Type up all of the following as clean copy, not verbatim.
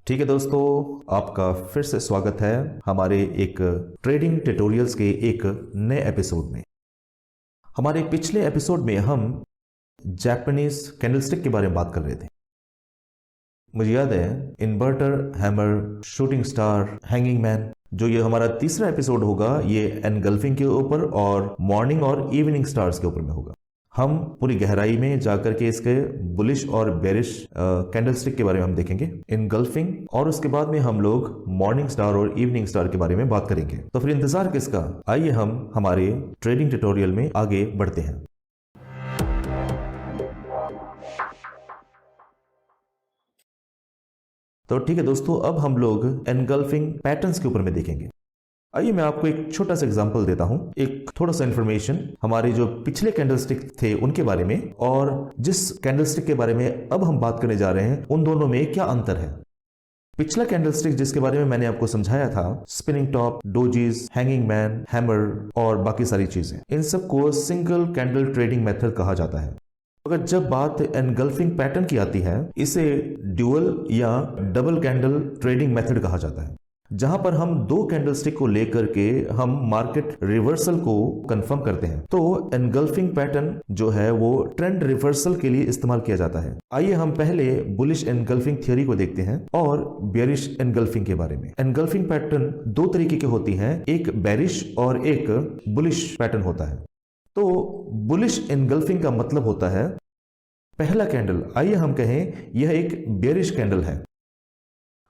ठीक है दोस्तों, आपका फिर से स्वागत है हमारे एक ट्रेडिंग ट्यूटोरियल्स के एक नए एपिसोड में। हमारे पिछले एपिसोड में हम जापानीज कैंडलस्टिक के बारे में बात कर रहे थे। मुझे याद है inverter, hammer, shooting star, hanging man. जो ये हमारा तीसरा एपिसोड होगा ये एनगल्फिंग के ऊपर और मॉर्निंग और इवनिंग स्टार्स के ऊपर में होगा। हम पूरी गहराई में जाकर के इसके बुलिश और बेरिश कैंडलस्टिक के बारे में हम देखेंगे, इनगल्फिंग, और उसके बाद में हम लोग मॉर्निंग स्टार और इवनिंग स्टार के बारे में बात करेंगे। तो फिर इंतजार किसका, आइए हम हमारे ट्रेडिंग ट्यूटोरियल में आगे बढ़ते हैं। तो ठीक है दोस्तों, अब हम लोग एनगल्फिंग पैटर्न्स के ऊपर में देखेंगे। आइए मैं आपको एक छोटा सा एग्जांपल देता हूं, एक थोड़ा सा इंफॉर्मेशन हमारे जो पिछले कैंडलस्टिक थे उनके बारे में और जिस कैंडलस्टिक के बारे में अब हम बात करने जा रहे हैं उन दोनों में क्या अंतर है। पिछला कैंडलस्टिक जिसके बारे में मैंने आपको समझाया था, spinning top, dojis, hanging man, hammer और बाकी सारी चीजें, इन सबको सिंगल कैंडल ट्रेडिंग मेथड कहा जाता है। अगर जब बात एनगल्फिंग पैटर्न की आती है, इसे ड्यूअल या डबल कैंडल ट्रेडिंग मेथड कहा जाता है, जहां पर हम दो कैंडलस्टिक को लेकर के हम मार्केट रिवर्सल को कंफर्म करते हैं। तो एनगल्फिंग पैटर्न जो है वो ट्रेंड रिवर्सल के लिए इस्तेमाल किया जाता है। आइए हम पहले बुलिश एनगल्फिंग थ्योरी को देखते हैं और बेरिश एनगल्फिंग के बारे में। एनगल्फिंग पैटर्न दो तरीके की होती हैं, एक बेरिश और एक बुलिश पैटर्न होता है। तो बुलिश एनगल्फिंग का मतलब होता है पहला कैंडल, आइए हम कहें यह एक बेरिश कैंडल है।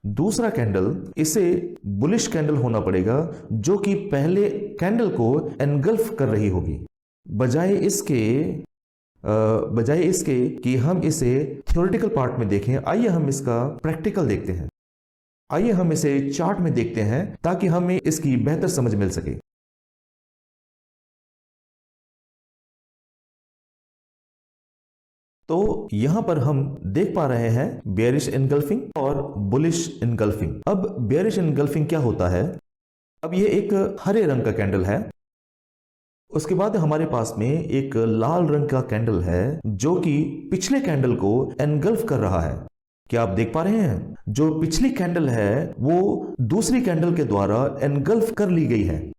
दूसरा कैंडल इसे बुलिश कैंडल होना पड़ेगा जो कि पहले कैंडल को एनगल्फ कर रही होगी। बजाय इसके कि हम इसे थ्योरेटिकल पार्ट में देखें, आइए हम इसका प्रैक्टिकल देखते हैं। आइए हम इसे चार्ट में देखते हैं ताकि हमें इसकी बेहतर समझ मिल सके। तो यहां पर हम देख पा रहे हैं बेरिश एनगल्फिंग और बुलिश एनगल्फिंग। अब बेरिश एनगल्फिंग क्या होता है, अब ये एक हरे रंग का कैंडल है, उसके बाद हमारे पास में एक लाल रंग का कैंडल है जो कि पिछले कैंडल को एनगल्फ कर रहा है। क्या आप देख पा रहे हैं, जो पिछली कैंडल है वो दूसरी कैंडल के द्वारा एनगल्फ कर ली गई है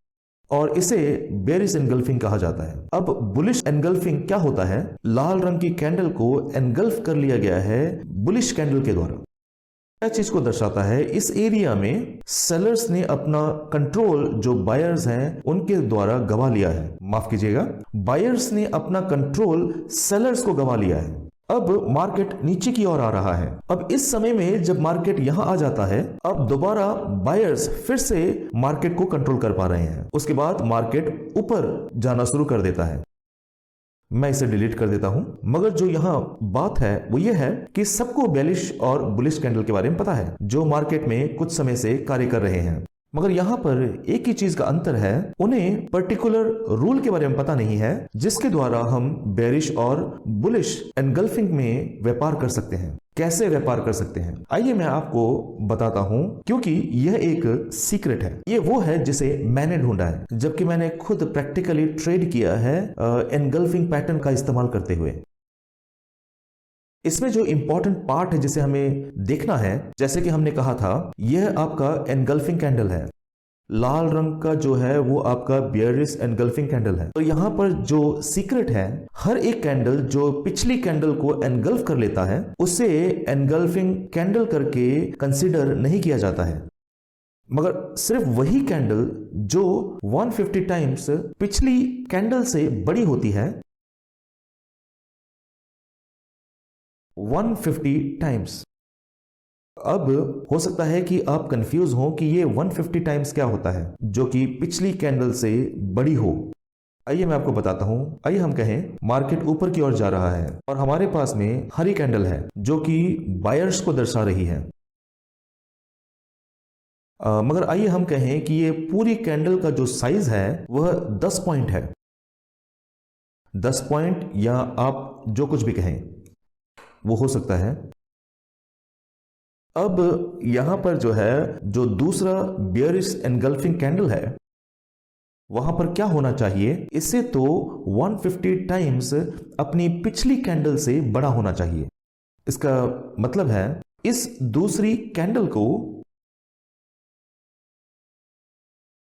और इसे बेरिश एनगल्फिंग कहा जाता है। अब बुलिश एनगल्फिंग क्या होता है, लाल रंग की कैंडल को एनगल्फ कर लिया गया है बुलिश कैंडल के द्वारा। क्या चीज को दर्शाता है, इस एरिया में सेलर्स ने अपना कंट्रोल जो बायर्स हैं उनके द्वारा गवा लिया है। माफ कीजिएगा, बायर्स ने अपना कंट्रोल सेलर्स को गवा लिया है। अब मार्केट नीचे की ओर आ रहा है। अब इस समय में जब मार्केट यहां आ जाता है, अब दोबारा बायर्स फिर से मार्केट को कंट्रोल कर पा रहे हैं। उसके बाद मार्केट ऊपर जाना शुरू कर देता है। मैं इसे डिलीट कर देता हूं, मगर जो यहां बात है वो ये है कि सबको बेरिश और बुलिश कैंडल के बारे में पता है जो मार्केट में कुछ समय से कार्य कर रहे हैं, मगर यहां पर एक ही चीज का अंतर है, उन्हें पर्टिकुलर रूल के बारे में पता नहीं है जिसके द्वारा हम बेरिश और बुलिश एनगल्फिंग में व्यापार कर सकते हैं। कैसे व्यापार कर सकते हैं, आइए मैं आपको बताता हूं, क्योंकि यह एक सीक्रेट है। ये वो है जिसे मैंने ढूंढा है, जबकि मैंने खुद प्रैक्टिकली ट्रेड किया है एनगल्फिंग पैटर्न का इस्तेमाल करते हुए। इसमें जो इंपॉर्टेंट पार्ट है जिसे हमें देखना है, जैसे कि हमने कहा था, यह आपका एनगल्फिंग कैंडल है, लाल रंग का जो है वो आपका बेरिश एनगल्फिंग कैंडल है। तो यहां पर जो सीक्रेट है, हर एक कैंडल जो पिछली कैंडल को एनगल्फ कर लेता है उसे एनगल्फिंग कैंडल करके कंसीडर नहीं किया जाता है, मगर सिर्फ वही कैंडल जो 150 टाइम्स पिछली कैंडल से बड़ी होती है, 150 टाइम्स। अब हो सकता है कि आप कंफ्यूज हो कि ये 150 टाइम्स क्या होता है जो कि पिछली कैंडल से बड़ी हो। आइए मैं आपको बताता हूं। आइए हम कहें मार्केट ऊपर की ओर जा रहा है और हमारे पास में हरी कैंडल है जो कि बायर्स को दर्शा रही है, मगर आइए हम कहें कि ये पूरी कैंडल का जो साइज है वह 10 पॉइंट है, 10 पॉइंट या आप जो कुछ भी कहें वो हो सकता है। अब यहां पर जो है, जो दूसरा बेरिश एनगल्फिंग कैंडल है, वहां पर क्या होना चाहिए, इससे तो 150 टाइम्स अपनी पिछली कैंडल से बड़ा होना चाहिए। इसका मतलब है इस दूसरी कैंडल को,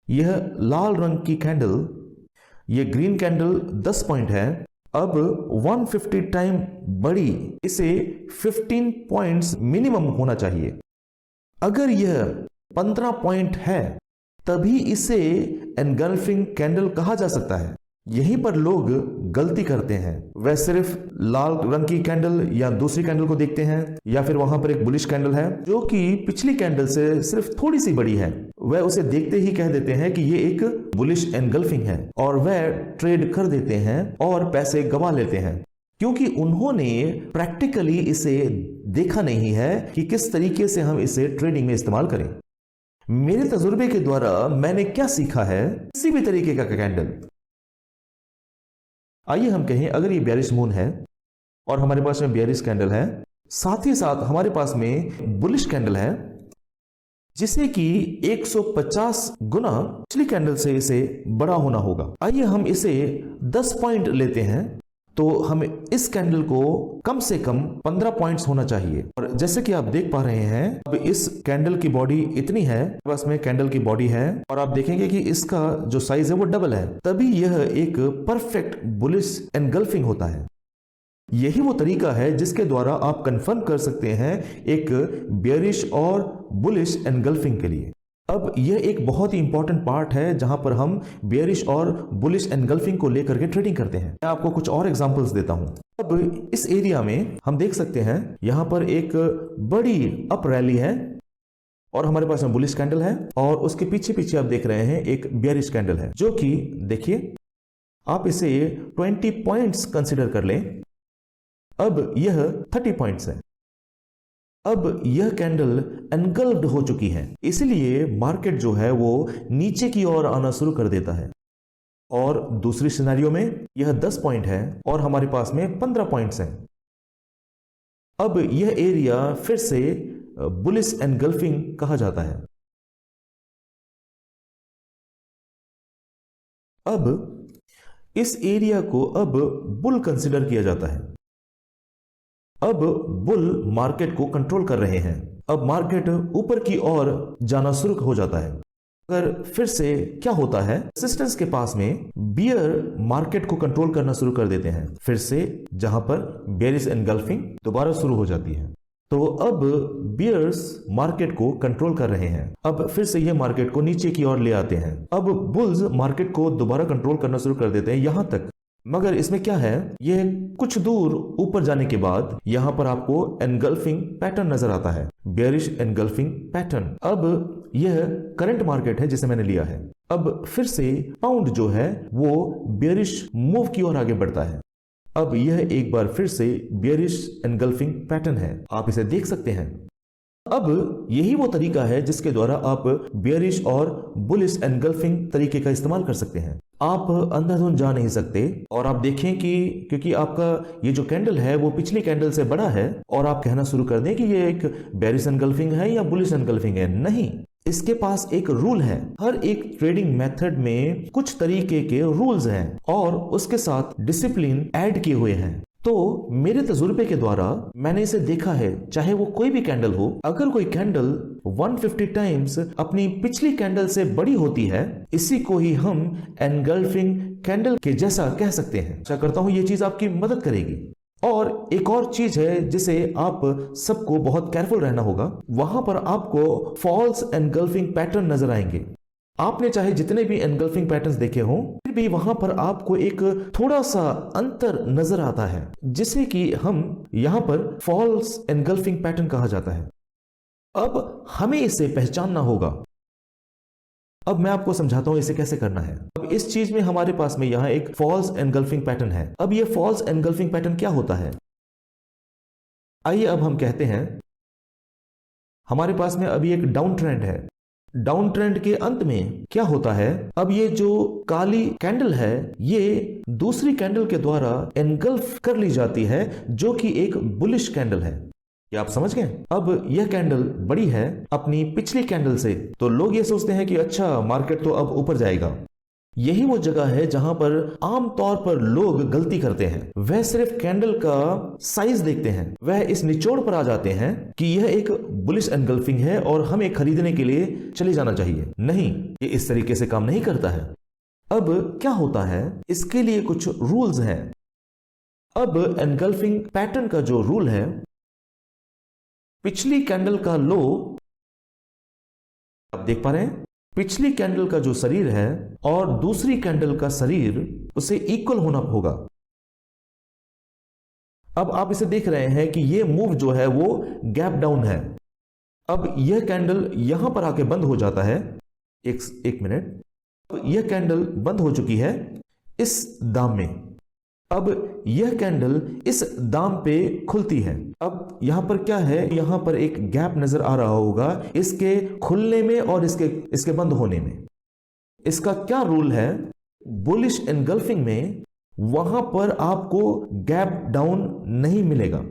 यह लाल रंग की कैंडल, यह ग्रीन कैंडल 10 पॉइंट है, अब 150 टाइम बड़ी, इसे 15 पॉइंट्स मिनिमम होना चाहिए। अगर यह 15 पॉइंट है तभी इसे एनगल्फिंग कैंडल कहा जा सकता है। यहीं पर लोग गलती करते हैं, वह सिर्फ लाल रंग की कैंडल या दूसरी कैंडल को देखते हैं, या फिर वहां पर एक बुलिश कैंडल है जो कि पिछली कैंडल से सिर्फ थोड़ी सी बड़ी है, वह उसे देखते ही कह देते हैं कि ये एक बुलिश एनगल्फिंग है, और वह ट्रेड कर देते हैं और पैसे गंवा लेते हैं, क्योंकि उन्होंने प्रैक्टिकली इसे देखा नहीं है कि किस तरीके से हम इसे ट्रेडिंग में इस्तेमाल करें। मेरे तजुर्बे के द्वारा मैंने क्या सीखा है, किसी भी तरीके का कैंडल, आइए हम कहें अगर ये बेयरिश मून है और हमारे पास में बेयरिश कैंडल है, साथ ही साथ हमारे पास में बुलिश कैंडल है जिसे कि 150 गुना पिछली कैंडल से इसे बड़ा होना होगा। आइए हम इसे 10 पॉइंट लेते हैं, तो हमें इस कैंडल को कम से कम 15 पॉइंट्स होना चाहिए। और जैसे कि आप देख पा रहे हैं, अब इस कैंडल की बॉडी इतनी है, बस में कैंडल की बॉडी है, और आप देखेंगे कि इसका जो साइज है वो डबल है, तभी यह एक परफेक्ट बुलिश एनगल्फिंग होता है। यही वो तरीका है जिसके द्वारा आप कंफर्म कर सकते हैं एक बेयरिश और बुलिश एनगल्फिंग के लिए। अब यह एक बहुत ही इंपॉर्टेंट पार्ट है जहां पर हम बेयरिश और बुलिश एनगल्फिंग को लेकर के ट्रेडिंग करते हैं। मैं आपको कुछ और एग्जांपल्स देता हूं। अब इस एरिया में हम देख सकते हैं यहां पर एक बड़ी अप रैली है और हमारे पास में बुलिश कैंडल है, और उसके पीछे पीछे आप देख रहे हैं एक बेयरिश कैंडल है, जो कि देखिए आप इसे 20 पॉइंट्स कंसिडर कर लें। अब यह 30 पॉइंट्स है। अब यह कैंडल एनगल्फ्ड हो चुकी है, इसलिए मार्केट जो है वो नीचे की ओर आना शुरू कर देता है। और दूसरी सिनेरियो में यह 10 पॉइंट है और हमारे पास में 15 पॉइंट्स हैं। अब यह एरिया फिर से बुलिश एनगल्फिंग कहा जाता है। अब इस एरिया को अब बुल कंसिडर किया जाता है। अब बुल मार्केट को कंट्रोल कर रहे हैं। अब मार्केट ऊपर की ओर जाना शुरू हो जाता है। अगर फिर से क्या होता है, रेजिस्टेंस के पास में बियर मार्केट को कंट्रोल करना शुरू कर देते हैं, फिर से जहां पर बेयरिश एनगल्फिंग दोबारा शुरू हो जाती है। तो अब बियर्स मार्केट को कंट्रोल कर रहे हैं। अब फिर से ये मार्केट को नीचे की ओर ले आते हैं। अब बुल्स मार्केट को दोबारा कंट्रोल करना शुरू कर देते हैं यहां तक, मगर इसमें क्या है, यह कुछ दूर ऊपर जाने के बाद यहां पर आपको एनगल्फिंग पैटर्न नजर आता है, बेयरिश एनगल्फिंग पैटर्न। अब यह करंट मार्केट है जिसे मैंने लिया है। अब फिर से पाउंड जो है वो बेयरिश मूव की ओर आगे बढ़ता है। अब यह एक बार फिर से बेयरिश एनगल्फिंग पैटर्न है, आप इसे देख सकते हैं। अब यही वो तरीका है जिसके द्वारा आप बेयरिश और बुलिश एनगल्फिंग तरीके का इस्तेमाल कर सकते हैं। आप अंधाधुंध जा नहीं सकते, और आप देखें कि क्योंकि आपका ये जो कैंडल है वो पिछली कैंडल से बड़ा है, और आप कहना शुरू कर दें कि ये एक बेयरिश एनगल्फिंग है या बुलिश एनगल्फिंग है। नहीं, इसके पास एक रूल है। हर एक ट्रेडिंग मेथड में कुछ तरीके के रूल्स हैं और उसके साथ डिसिप्लिन ऐड किए हुए हैं। तो मेरे तजुर्बे के द्वारा मैंने इसे देखा है, चाहे वो कोई भी कैंडल हो, अगर कोई कैंडल 150 टाइम्स अपनी पिछली कैंडल से बड़ी होती है, इसी को ही हम एनगल्फिंग कैंडल के जैसा कह सकते हैं। आशा करता हूं ये चीज आपकी मदद करेगी। और एक और चीज है जिसे आप सबको बहुत केयरफुल रहना होगा, वहां पर आपको फॉल्स एनगल्फिंग पैटर्न नजर आएंगे। आपने चाहे जितने भी एनगल्फिंग पैटर्न्स देखे हों, फिर भी वहां पर आपको एक थोड़ा सा अंतर नजर आता है, जिसे कि हम यहां पर फॉल्स एनगल्फिंग पैटर्न कहा जाता है। अब हमें इसे पहचानना होगा। अब मैं आपको समझाता हूं इसे कैसे करना है। अब इस चीज में हमारे पास में यहां एक फॉल्स एनगल्फिंग पैटर्न है। अब ये फॉल्स एनगल्फिंग पैटर्न क्या होता है, आइए अब हम कहते हैं हमारे पास में अभी एक डाउन ट्रेंड है। डाउन ट्रेंड के अंत में क्या होता है, अब ये जो काली कैंडल है ये दूसरी कैंडल के द्वारा एनगल्फ कर ली जाती है, जो कि एक बुलिश कैंडल है। क्या आप समझ गए? अब यह कैंडल बड़ी है अपनी पिछली कैंडल से, तो लोग ये सोचते हैं कि अच्छा मार्केट तो अब ऊपर जाएगा, यही वो जगह है जहां पर आमतौर पर लोग गलती करते हैं। वह सिर्फ कैंडल का साइज देखते हैं, वह इस निचोड़ पर आ जाते हैं कि यह एक बुलिश एनगल्फिंग है और हमें खरीदने के लिए चले जाना चाहिए। नहीं, ये इस तरीके से काम नहीं करता है। अब क्या होता है, इसके लिए कुछ रूल्स हैं। अब एनगल्फिंग पैटर्न का जो रूल है, पिछली कैंडल का लो, आप देख पा रहे हैं, पिछली कैंडल का जो शरीर है और दूसरी कैंडल का शरीर उसे इक्वल होना होगा। अब आप इसे देख रहे हैं कि ये मूव जो है वो गैप डाउन है। अब यह कैंडल यहां पर आके बंद हो जाता है। एक मिनट, अब यह कैंडल बंद हो चुकी है इस दाम में। अब यह कैंडल इस दाम पे खुलती है। अब यहां पर क्या है, यहां पर एक गैप नजर आ रहा होगा इसके खुलने में और इसके बंद होने में। इसका क्या रूल है, बुलिश एनगल्फिंग में वहां पर आपको गैप डाउन नहीं मिलेगा।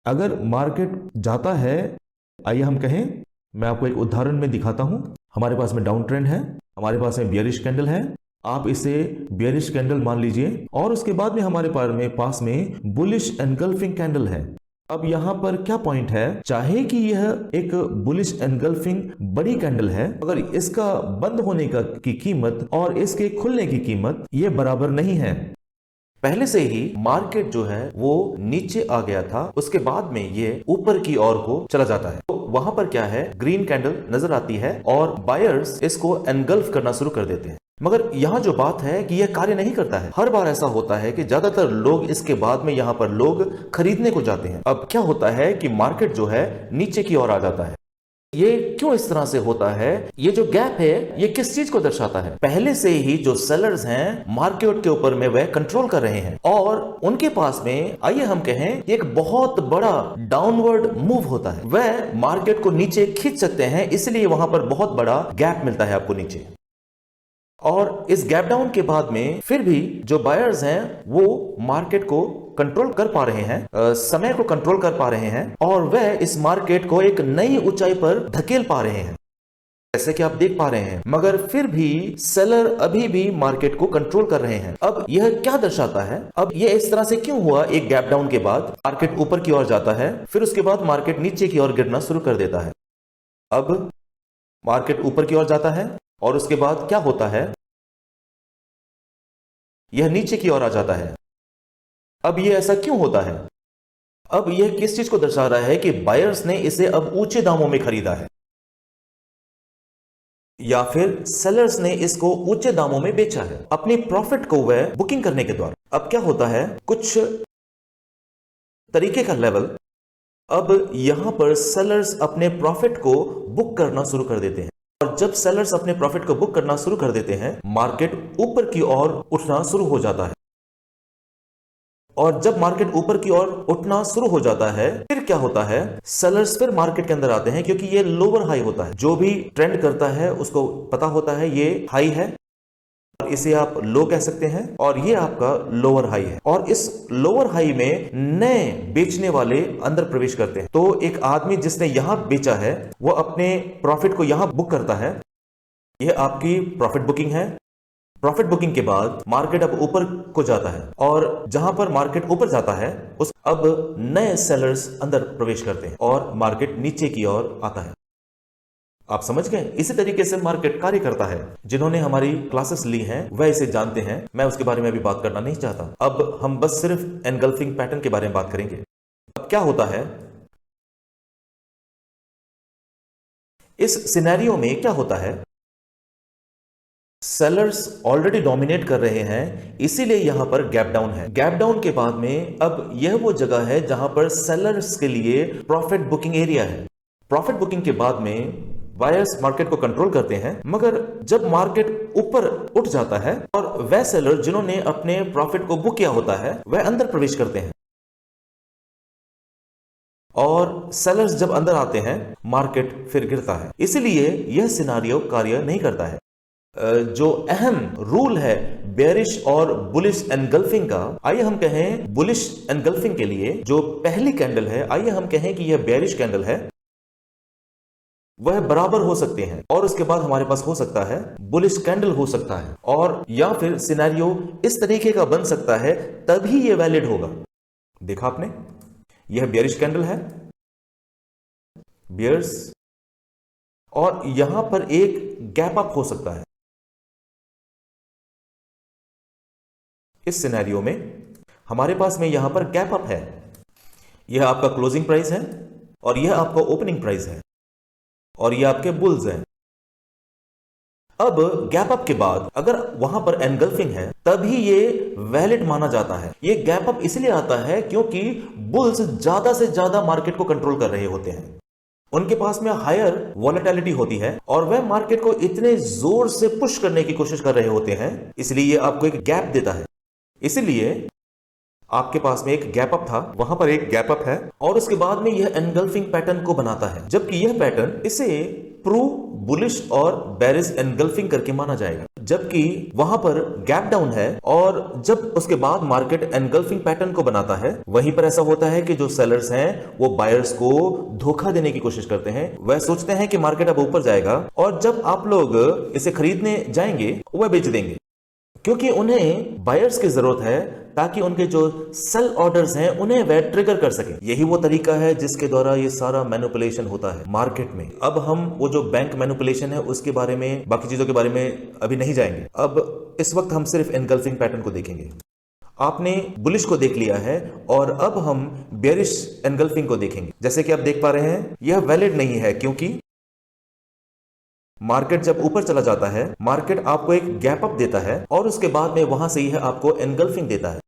अगर मार्केट जाता है, आइए हम कहें, मैं आपको एक उदाहरण में दिखाता हूं। हमारे पास में डाउन ट्रेंड है, हमारे पास में बियरिश कैंडल है, आप इसे बियरिश कैंडल मान लीजिए, और उसके बाद में हमारे पास में बुलिश एनगल्फिंग कैंडल है। अब यहां पर क्या पॉइंट है, चाहे कि यह एक बुलिश एनगल्फिंग बड़ी कैंडल है, अगर इसका बंद होने की कीमत और इसके खुलने की कीमत ये बराबर नहीं है। पहले से ही मार्केट जो है वो नीचे आ गया था, उसके बाद में ये ऊपर की ओर को चला जाता है। तो वहां पर क्या है, ग्रीन कैंडल नजर आती है और बायर्स इसको एनगल्फ करना शुरू कर देते हैं। मगर यहां जो बात है कि यह कार्य नहीं करता है। हर बार ऐसा होता है कि ज्यादातर लोग इसके बाद में यहां पर लोग खरीदने को जाते हैं। अब क्या होता है कि मार्केट जो है नीचे की ओर आ जाता है। ये क्यों इस तरह से होता है, ये जो गैप है ये किस चीज को दर्शाता है, पहले से ही जो सेलर्स हैं मार्केट के ऊपर में वह कंट्रोल कर रहे हैं और उनके पास में, आइए हम कहें, एक बहुत बड़ा डाउनवर्ड मूव होता है। वह मार्केट को नीचे खींच सकते हैं, इसलिए वहां पर बहुत बड़ा गैप मिलता है आपको नीचे। और इस गैप डाउन के बाद में फिर भी जो बायर्स हैं वो मार्केट को कंट्रोल कर पा रहे हैं, समय को कंट्रोल कर पा रहे हैं और वह इस मार्केट को एक नई ऊंचाई पर धकेल पा रहे हैं, जैसे कि आप देख पा रहे हैं। मगर फिर भी सेलर अभी भी मार्केट को कंट्रोल कर रहे हैं। अब यह क्या दर्शाता है, अब यह इस तरह से क्यों हुआ, एक गैप डाउन के बाद मार्केट ऊपर की ओर जाता है, फिर उसके बाद मार्केट नीचे की ओर गिरना शुरू कर देता है। अब मार्केट ऊपर की ओर जाता है और उसके बाद क्या होता है, यह नीचे की ओर आ जाता है। अब यह ऐसा क्यों होता है, अब यह किस चीज को दर्शा रहा है कि बायर्स ने इसे अब ऊंचे दामों में खरीदा है या फिर सेलर्स ने इसको ऊंचे दामों में बेचा है अपनी प्रॉफिट को वह बुकिंग करने के द्वारा। अब क्या होता है, कुछ तरीके का लेवल, अब यहां पर सेलर्स अपने प्रॉफिट को बुक करना शुरू कर देते हैं और जब सेलर्स अपने प्रॉफिट को बुक करना शुरू कर देते हैं मार्केट ऊपर की ओर उठना शुरू हो जाता है। और जब मार्केट ऊपर की ओर उठना शुरू हो जाता है फिर क्या होता है, सेलर्स फिर मार्केट के अंदर आते हैं, क्योंकि ये लोअर हाई होता है। जो भी ट्रेंड करता है उसको पता होता है ये हाई है, इसे आप लो कह सकते हैं, और ये आपका लोअर हाई है। और इस लोअर हाई में नए बेचने वाले अंदर प्रवेश करते हैं। तो एक आदमी जिसने यहां बेचा है वो अपने प्रॉफिट को यहां बुक करता है। यह आपकी प्रॉफिट बुकिंग है। प्रॉफिट बुकिंग के बाद मार्केट अब ऊपर को जाता है और जहां पर मार्केट ऊपर जाता है उस अब नए सेलर्स अंदर प्रवेश करते हैं और मार्केट नीचे की ओर आता है। आप समझ गए, इसी तरीके से मार्केट कार्य करता है। जिन्होंने हमारी क्लासेस ली हैं वह इसे जानते हैं, मैं उसके बारे में अभी बात करना नहीं चाहता। अब हम बस सिर्फ एनगल्फिंग पैटर्न के बारे में बात करेंगे। अब क्या होता है, इस सिनेरियो में क्या होता है, सेलर्स ऑलरेडी डोमिनेट कर रहे हैं, इसीलिए यहां पर गैप डाउन है। गैप डाउन के बाद में अब यह वो जगह है जहां पर सेलर्स के लिए प्रॉफिट बुकिंग एरिया है। प्रॉफिट बुकिंग के बाद में बायर्स मार्केट को कंट्रोल करते हैं, मगर जब मार्केट ऊपर उठ जाता है और वह सेलर जिन्होंने अपने प्रॉफिट को बुक किया होता है वह अंदर प्रवेश करते हैं और सेलर्स जब अंदर आते हैं मार्केट फिर गिरता है। इसलिए यह सिनारियो कार्य नहीं करता है। जो अहम रूल है बेयरिश और बुलिश एनगल्फिंग का, आइए हम कहें बुलिश एनगल्फिंग के लिए जो पहली कैंडल है, आइए हम कहें कि यह बेयरिश कैंडल है वह बराबर हो सकते हैं, और उसके बाद हमारे पास हो सकता है बुलिश कैंडल हो सकता है, और या फिर सिनेरियो इस तरीके का बन सकता है, तभी ये वैलिड होगा। देखा आपने, यह बेयरिश कैंडल है, बियर्स, और यहां पर एक गैप अप हो सकता है। इस सिनेरियो में हमारे पास में यहां पर गैप अप है, यह आपका क्लोजिंग प्राइस है और यह आपका ओपनिंग प्राइस है, और ये आपके बुल्स हैं। अब गैप अप के बाद अगर वहां पर एनगल्फिंग है, तभी ये वैलिड माना जाता है। ये गैप अप इसलिए आता है क्योंकि बुल्स ज्यादा से ज्यादा मार्केट को कंट्रोल कर रहे होते हैं, उनके पास में हायर वॉलेटिलिटी होती है, और वह मार्केट को इतने जोर से पुश करने की कोशिश कर रहे होते हैं, इसलिए ये आपको एक गैप देता है। इसलिए आपके पास में एक गैप अप था, वहां पर एक गैप अप है, और उसके बाद में यह एनगल्फिंग पैटर्न को बनाता है, जबकि यह पैटर्न इसे प्रू बुलिश और बेरिश एनगल्फिंग करके माना जाएगा, जबकि वहां पर गैप डाउन है, और जब उसके बाद मार्केट एनगल्फिंग पैटर्न को बनाता है, वहीं पर ऐसा होता है कि जो सेलर्स हैं वो बायर्स को धोखा देने की कोशिश करते हैं। वह सोचते हैं कि मार्केट अब ऊपर जाएगा, और जब आप लोग इसे खरीदने जाएंगे वह बेच देंगे, क्योंकि उन्हें बायर्स की जरूरत है ताकि उनके जो सेल ऑर्डर्स हैं उन्हें वह ट्रिगर कर सके। यही वो तरीका है जिसके द्वारा ये सारा मैनिपुलेशन होता है मार्केट में। अब हम वो जो बैंक मैनिपुलेशन है उसके बारे में, बाकी चीजों के बारे में अभी नहीं जाएंगे। अब इस वक्त हम सिर्फ एनगल्फिंग पैटर्न को देखेंगे। आपने बुलिश को देख लिया है, और अब हम बेयरिश एनगल्फिंग को देखेंगे। जैसे कि आप देख पा रहे हैं, यह वैलिड नहीं है, क्योंकि मार्केट जब ऊपर चला जाता है, मार्केट आपको एक गैप अप देता है, और उसके बाद में वहां से यह आपको एनगल्फिंग देता है।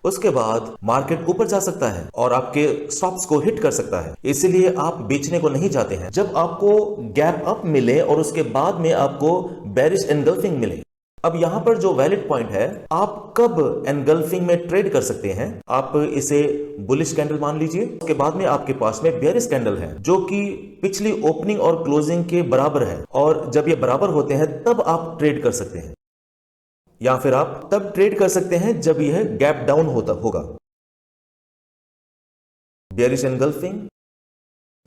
उसके बाद मार्केट ऊपर जा सकता है और आपके स्टॉप्स को हिट कर सकता है, इसलिए आप बेचने को नहीं जाते हैं। जब आपको गैप अप मिले और उसके बाद में आपको बेरिश एनगल्फिंग मिले, अब यहां पर जो वैलिड पॉइंट है, आप कब एनगल्फिंग में ट्रेड कर सकते हैं। आप इसे बुलिश कैंडल मान लीजिए, उसके बाद में आपके पास में बेयरिश कैंडल है, जो कि पिछली ओपनिंग और क्लोजिंग के बराबर है, और जब ये बराबर होते हैं तब आप ट्रेड कर सकते हैं, या फिर आप तब ट्रेड कर सकते हैं जब यह गैप डाउन होगा। बेयरिश एनगल्फिंग,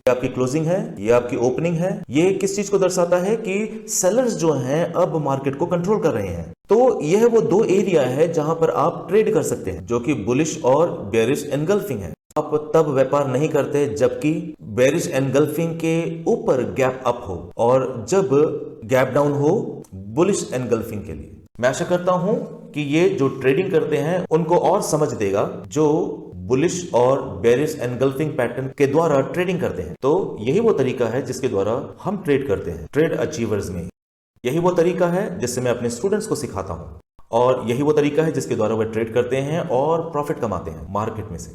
ये आपकी क्लोजिंग है, ये आपकी ओपनिंग है। ये किस चीज को दर्शाता है कि सेलर्स जो हैं अब मार्केट को कंट्रोल कर रहे हैं। तो यह वो दो एरिया है जहां पर आप ट्रेड कर सकते हैं, जो कि बुलिश और बेयरिश एनगल्फिंग है। आप तब व्यापार नहीं करते जबकि बेयरिश एनगल्फिंग के ऊपर गैप अप हो, और जब गैप डाउन हो बुलिश एनगल्फिंग के लिए। मैं आशा करता हूं कि ये जो ट्रेडिंग करते हैं उनको और समझ देगा, जो बुलिश और बेरिश एनगल्फिंग पैटर्न के द्वारा ट्रेडिंग करते हैं। तो यही वो तरीका है जिसके द्वारा हम ट्रेड करते हैं ट्रेड अचीवर्स में। यही वो तरीका है जिससे मैं अपने स्टूडेंट्स को सिखाता हूं, और यही वो तरीका है जिसके द्वारा वह ट्रेड करते हैं और प्रॉफिट कमाते हैं मार्केट में से।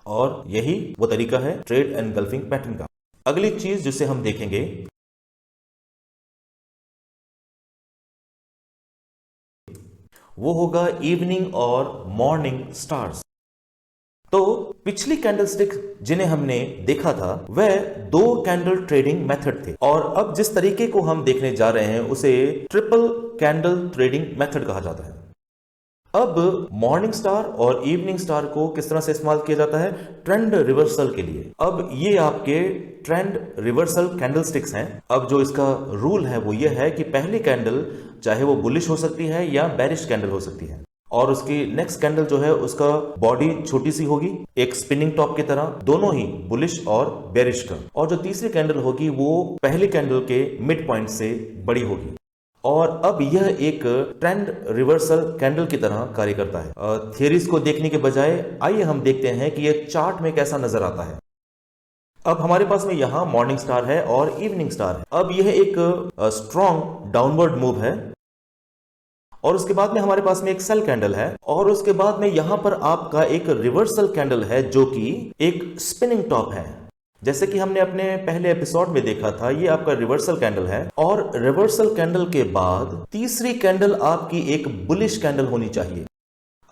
और यही वो तरीका है ट्रेड एनगल्फिंग पैटर्न का। अगली चीज जिसे हम देखेंगे वो होगा इवनिंग और मॉर्निंग स्टार्स। तो पिछली कैंडलस्टिक जिन्हें हमने देखा था वह दो कैंडल ट्रेडिंग मेथड थे, और अब जिस तरीके को हम देखने जा रहे हैं उसे ट्रिपल कैंडल ट्रेडिंग मेथड कहा जाता है। अब मॉर्निंग स्टार और इवनिंग स्टार को किस तरह से इस्तेमाल किया जाता है ट्रेंड रिवर्सल के लिए। अब ये आपके ट्रेंड रिवर्सल कैंडलस्टिक्स हैं। अब जो इसका रूल है वो ये है कि पहली कैंडल चाहे वो बुलिश हो सकती है या बेरिश कैंडल हो सकती है, और उसकी नेक्स्ट कैंडल जो है उसका बॉडी छोटी सी होगी, एक स्पिनिंग टॉप की तरह, दोनों ही बुलिश और बेरिश का। और जो तीसरी कैंडल होगी वो पहली कैंडल के मिड पॉइंट से बड़ी होगी। और अब यह एक ट्रेंड रिवर्सल कैंडल की तरह कार्य करता है। थियरीज को देखने के बजाय आइए हम देखते हैं कि यह चार्ट में कैसा नजर आता है। अब हमारे पास में यहां मॉर्निंग स्टार है और इवनिंग स्टार है। अब यह एक स्ट्रॉन्ग डाउनवर्ड मूव है, और उसके बाद में हमारे पास में एक सेल कैंडल है, और उसके बाद में यहां पर आपका एक रिवर्सल कैंडल है जो कि एक स्पिनिंग टॉप है। जैसे कि हमने अपने पहले एपिसोड में देखा था, ये आपका रिवर्सल कैंडल है, और रिवर्सल कैंडल के बाद तीसरी कैंडल आपकी एक बुलिश कैंडल होनी चाहिए।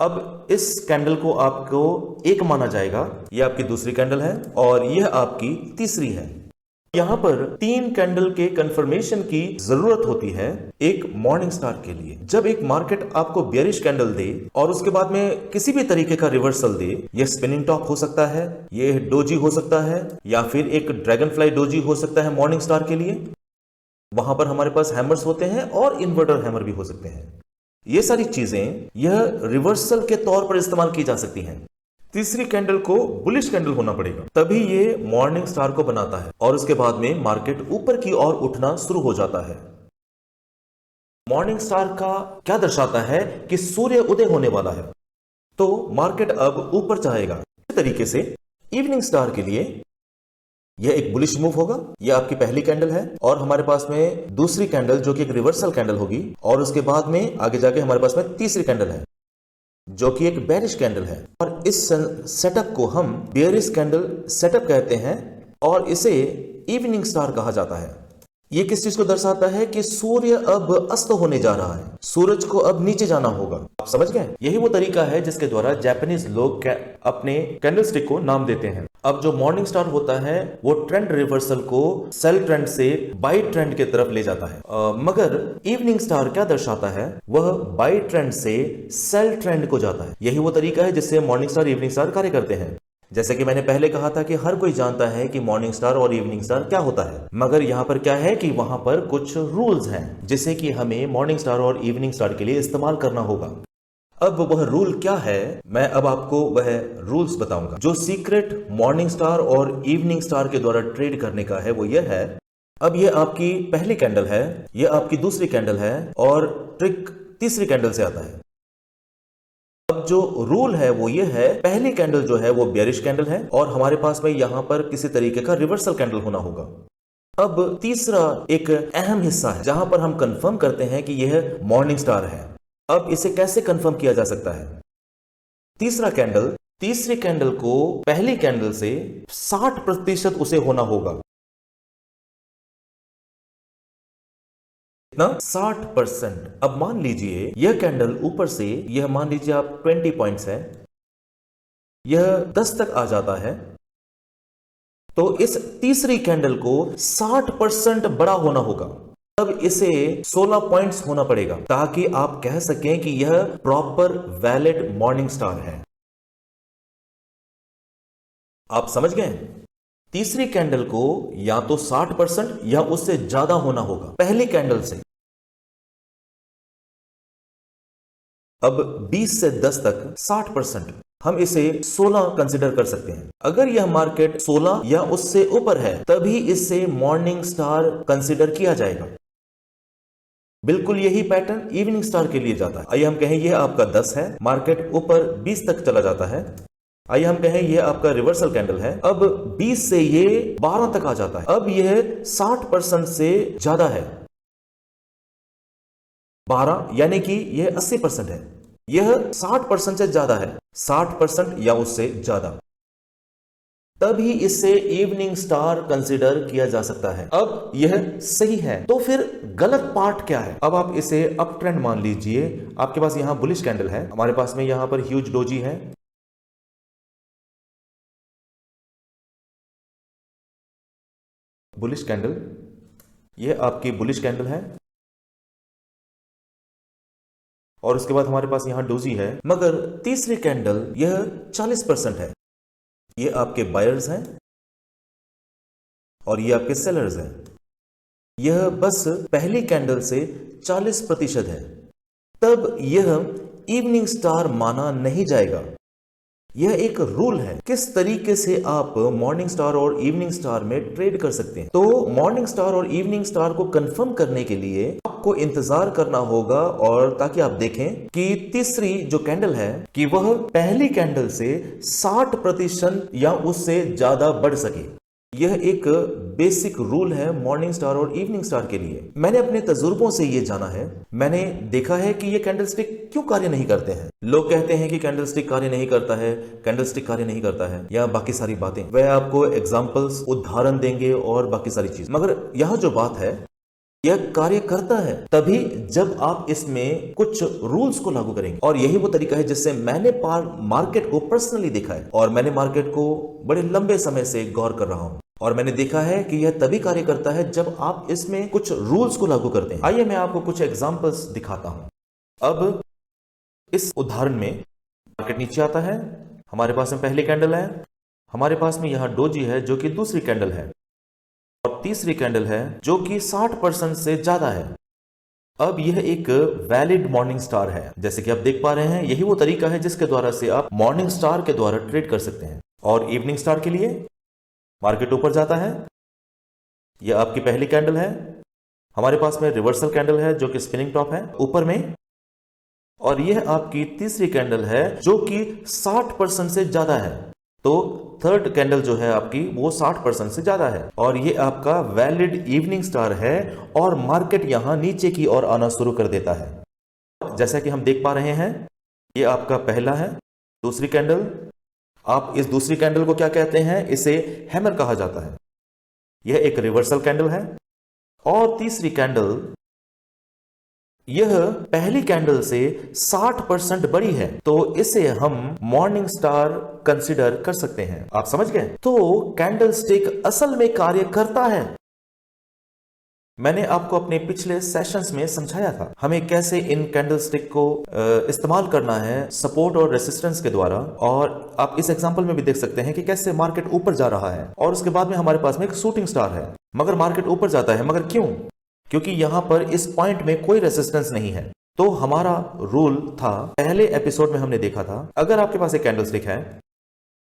अब इस कैंडल को आपको एक माना जाएगा, ये आपकी दूसरी कैंडल है और यह आपकी तीसरी है। यहां पर 3 कैंडल के कंफर्मेशन की जरूरत होती है एक मॉर्निंग स्टार के लिए। जब एक मार्केट आपको बेयरिश कैंडल दे और उसके बाद में किसी भी तरीके का रिवर्सल दे, यह स्पिनिंग टॉप हो सकता है, यह डोजी हो सकता है, या फिर एक ड्रैगन फ्लाई डोजी हो सकता है मॉर्निंग स्टार के लिए। वहां पर हमारे पास हैमर्स होते हैं और इन्वर्टर हैमर भी हो सकते हैं। ये सारी चीजें यह रिवर्सल के तौर पर इस्तेमाल की जा सकती हैं। तीसरी कैंडल को बुलिश कैंडल होना पड़ेगा, तभी ये मॉर्निंग स्टार को बनाता है और उसके बाद में मार्केट ऊपर की ओर उठना शुरू हो जाता है। मॉर्निंग स्टार का क्या दर्शाता है कि सूर्य उदय होने वाला है, तो मार्केट अब ऊपर जाएगा। इस तरीके से इवनिंग स्टार के लिए यह एक बुलिश मूव होगा। यह आपकी पहली कैंडल है और हमारे पास में दूसरी कैंडल जो कि एक रिवर्सल कैंडल होगी, और उसके बाद में आगे जाके हमारे पास में तीसरी कैंडल है जो कि एक बेरिश कैंडल है। और इस सेटअप को हम बेरिश कैंडल सेटअप कहते हैं और इसे इवनिंग स्टार कहा जाता है। ये किस चीज को दर्शाता है कि सूर्य अब अस्त होने जा रहा है, सूरज को अब नीचे जाना होगा। आप समझ गए? यही वो तरीका है जिसके द्वारा जापानीज लोग अपने कैंडलस्टिक को नाम देते हैं। अब जो मॉर्निंग स्टार होता है वो ट्रेंड रिवर्सल को सेल ट्रेंड से बाई ट्रेंड की तरफ ले जाता है, मगर इवनिंग स्टार क्या दर्शाता है, वह बाई ट्रेंड से सेल ट्रेंड को जाता है। यही वो तरीका है जिससे मॉर्निंग स्टार इवनिंग स्टार कार्य करते हैं। जैसे कि मैंने पहले कहा था कि हर कोई जानता है कि मॉर्निंग स्टार और इवनिंग स्टार क्या होता है, मगर यहाँ पर क्या है कि वहां पर कुछ रूल्स हैं जिसे कि हमें मॉर्निंग स्टार और इवनिंग स्टार के लिए इस्तेमाल करना होगा। अब वह रूल क्या है, मैं अब आपको वह रूल्स बताऊंगा। जो सीक्रेट मॉर्निंग स्टार और इवनिंग स्टार के द्वारा ट्रेड करने का है वो यह है। अब यह आपकी पहली कैंडल है, यह आपकी दूसरी कैंडल है और ट्रिक तीसरी कैंडल से आता है। अब जो रूल है वो ये है, पहली कैंडल जो है वो बेयरिश कैंडल है और हमारे पास में यहां पर किसी तरीके का रिवर्सल कैंडल होना होगा। अब तीसरा एक अहम हिस्सा है जहां पर हम कंफर्म करते हैं कि यह मॉर्निंग स्टार है। अब इसे कैसे कंफर्म किया जा सकता है? तीसरा कैंडल, तीसरी कैंडल को पहली कैंडल से 60% उसे होना होगा। ना 60%। अब मान लीजिए यह कैंडल ऊपर से, यह मान लीजिए आप 20 पॉइंट्स है, यह 10 तक आ जाता है, तो इस तीसरी कैंडल को 60% बड़ा होना होगा। तब इसे 16 पॉइंट्स होना पड़ेगा ताकि आप कह सकें कि यह प्रॉपर वैलिड मॉर्निंग स्टार है। आप समझ गए? तीसरी कैंडल को या तो 60% या उससे ज्यादा होना होगा पहली कैंडल से। अब 20 से 10 तक 60%, हम इसे 16 कंसिडर कर सकते हैं। अगर यह मार्केट 16 या उससे ऊपर है तभी इसे मॉर्निंग स्टार कंसिडर किया जाएगा। बिल्कुल यही पैटर्न इवनिंग स्टार के लिए जाता है। आइए हम कहें यह आपका 10 है, मार्केट ऊपर 20 तक चला जाता है। आइए हम कहें यह आपका रिवर्सल कैंडल है, अब 20 से ये 12 तक आ जाता है। अब यह 60% से ज्यादा है, 12 यानी कि यह 80% है। यह 60% से ज्यादा है, 60% या उससे ज्यादा, तभी इसे इवनिंग स्टार कंसिडर किया जा सकता है। अब यह सही है, तो फिर गलत पार्ट क्या है? अब आप इसे अप ट्रेंड मान लीजिए। आपके पास यहां बुलिश कैंडल है, हमारे पास में यहां पर ह्यूज डोजी है, बुलिश कैंडल, यह आपकी बुलिश कैंडल है और उसके बाद हमारे पास यहां डोजी है, मगर तीसरी कैंडल यह 40% है। ये आपके बायर्स हैं और ये आपके सेलर्स हैं। यह बस पहली कैंडल से 40% है, तब यह इवनिंग स्टार माना नहीं जाएगा। यह एक रूल है किस तरीके से आप मॉर्निंग स्टार और इवनिंग स्टार में ट्रेड कर सकते हैं। तो मॉर्निंग स्टार और इवनिंग स्टार को कंफर्म करने के लिए आपको इंतजार करना होगा और ताकि आप देखें कि तीसरी जो कैंडल है कि वह पहली कैंडल से 60% या उससे ज्यादा बढ़ सके। यह एक बेसिक रूल है मॉर्निंग स्टार और इवनिंग स्टार के लिए। मैंने अपने तजुर्बों से यह जाना है, मैंने देखा है कि ये कैंडलस्टिक क्यों कार्य नहीं करते हैं। लोग कहते हैं कि कैंडलस्टिक कार्य नहीं करता है, कैंडलस्टिक कार्य नहीं करता है, या बाकी सारी बातें। वह आपको एग्जांपल्स, उदाहरण देंगे और बाकी सारी चीज, मगर यह जो बात है यह कार्य करता है तभी जब आप इसमें कुछ रूल्स को लागू करेंगे। और यही वो तरीका है जिससे मैंने मार्केट को पर्सनली देखा है और मैंने मार्केट को बड़े लंबे समय से गौर कर रहा हूं और मैंने देखा है कि यह तभी कार्य करता है जब आप इसमें कुछ रूल्स को लागू करते हैं। आइए मैं आपको कुछ एग्जांपल्स दिखाता हूं। अब इस उदाहरण में मार्केट नीचे आता है, हमारे पास में पहली कैंडल है, हमारे पास में यहां डोजी है जो कि दूसरी कैंडल है, और तीसरी कैंडल है जो कि 60% से ज्यादा है। अब यह एक वैलिड मॉर्निंग स्टार है। जैसे कि आप देख पा रहे हैं, यही वो तरीका है जिसके द्वारा से आप मॉर्निंग स्टार के द्वारा ट्रेड कर सकते हैं। और इवनिंग स्टार के लिए मार्केट ऊपर जाता है, यह आपकी पहली कैंडल है, हमारे पास में रिवर्सल कैंडल है जो कि स्पिनिंग टॉप है ऊपर में, और यह आपकी तीसरी कैंडल है जो कि 60% से ज्यादा है। तो थर्ड कैंडल जो है आपकी वो 60% से ज्यादा है, और ये आपका वैलिड इवनिंग स्टार है, और मार्केट यहां नीचे की ओर आना शुरू कर देता है। जैसा कि हम देख पा रहे हैं, ये आपका पहला है, दूसरी कैंडल, आप इस दूसरी कैंडल को क्या कहते हैं, इसे हैमर कहा जाता है। यह एक रिवर्सल कैंडल है, और तीसरी कैंडल यह पहली कैंडल से 60% बड़ी है, तो इसे हम मॉर्निंग स्टार कंसीडर कर सकते हैं। आप समझ गए? तो कैंडल स्टिक असल में कार्य करता है। मैंने आपको अपने पिछले सेशंस में समझाया था हमें कैसे इन कैंडल स्टिक को इस्तेमाल करना है सपोर्ट और रेसिस्टेंस के द्वारा, और आप इस एग्जांपल में भी देख सकते हैं कि कैसे मार्केट ऊपर जा रहा है, और उसके बाद में हमारे पास में एक शूटिंग स्टार है, मगर मार्केट ऊपर जाता है। मगर क्यों? क्योंकि यहां पर इस पॉइंट में कोई रेसिस्टेंस नहीं है। तो हमारा रूल था, पहले एपिसोड में हमने देखा था, अगर आपके पास एक कैंडल स्टिक है,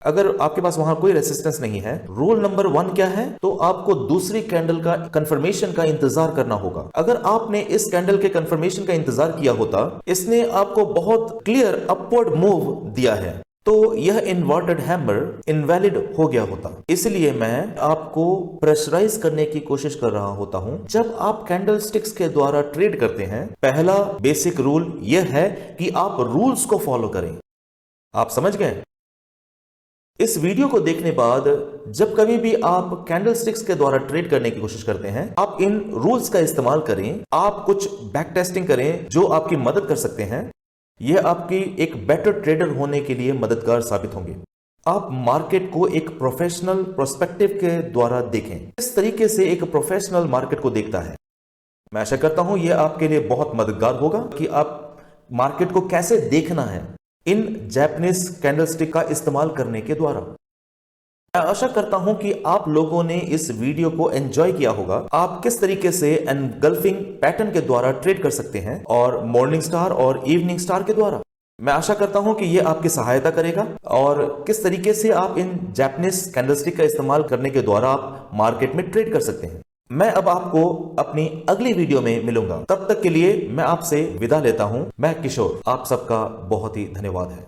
अगर आपके पास वहां कोई रेसिस्टेंस नहीं है, रूल नंबर 1 क्या है? तो आपको दूसरी कैंडल का कंफर्मेशन का इंतजार करना होगा। अगर आपने इस कैंडल के कंफर्मेशन का इंतजार किया होता, इसने आपको बहुत क्लियर अपवर्ड मूव दिया है, तो यह इन्वर्टेड हैमर इनवैलिड हो गया होता। इसलिए मैं आपको प्रेशराइज करने की कोशिश कर रहा होता हूं। जब आप कैंडल स्टिक्स के द्वारा ट्रेड करते हैं, पहला बेसिक रूल यह है कि आप रूल्स को फॉलो करें। आप समझ गए? इस वीडियो को देखने बाद जब कभी भी आप कैंडल स्टिक्स के द्वारा ट्रेड करने की कोशिश करते हैं, आप इन रूल्स का इस्तेमाल करें, आप कुछ बैक टेस्टिंग करें जो आपकी मदद कर सकते हैं। यह आपकी एक बेटर ट्रेडर होने के लिए मददगार साबित होंगे। आप मार्केट को एक प्रोफेशनल पर्सपेक्टिव के द्वारा देखें। इस तरीके से एक प्रोफेशनल मार्केट को देखता है। मैं आशा करता हूं यह आपके लिए बहुत मददगार होगा कि आप मार्केट को कैसे देखना है इन जैपनीज कैंडलस्टिक का इस्तेमाल करने के द्वारा। मैं आशा करता हूं कि आप लोगों ने इस वीडियो को एंजॉय किया होगा। आप किस तरीके से एनगल्फिंग पैटर्न के द्वारा ट्रेड कर सकते हैं, और मॉर्निंग स्टार और इवनिंग स्टार के द्वारा। मैं आशा करता हूं कि यह आपकी सहायता करेगा, और किस तरीके से आप इन जैपनीज कैंडलस्टिक का इस्तेमाल करने के द्वारा आप मार्केट में ट्रेड कर सकते हैं। मैं अब आपको अपनी अगली वीडियो में मिलूंगा। तब तक के लिए मैं आपसे विदा लेता हूं। मैं किशोर, आप सबका बहुत ही धन्यवाद है।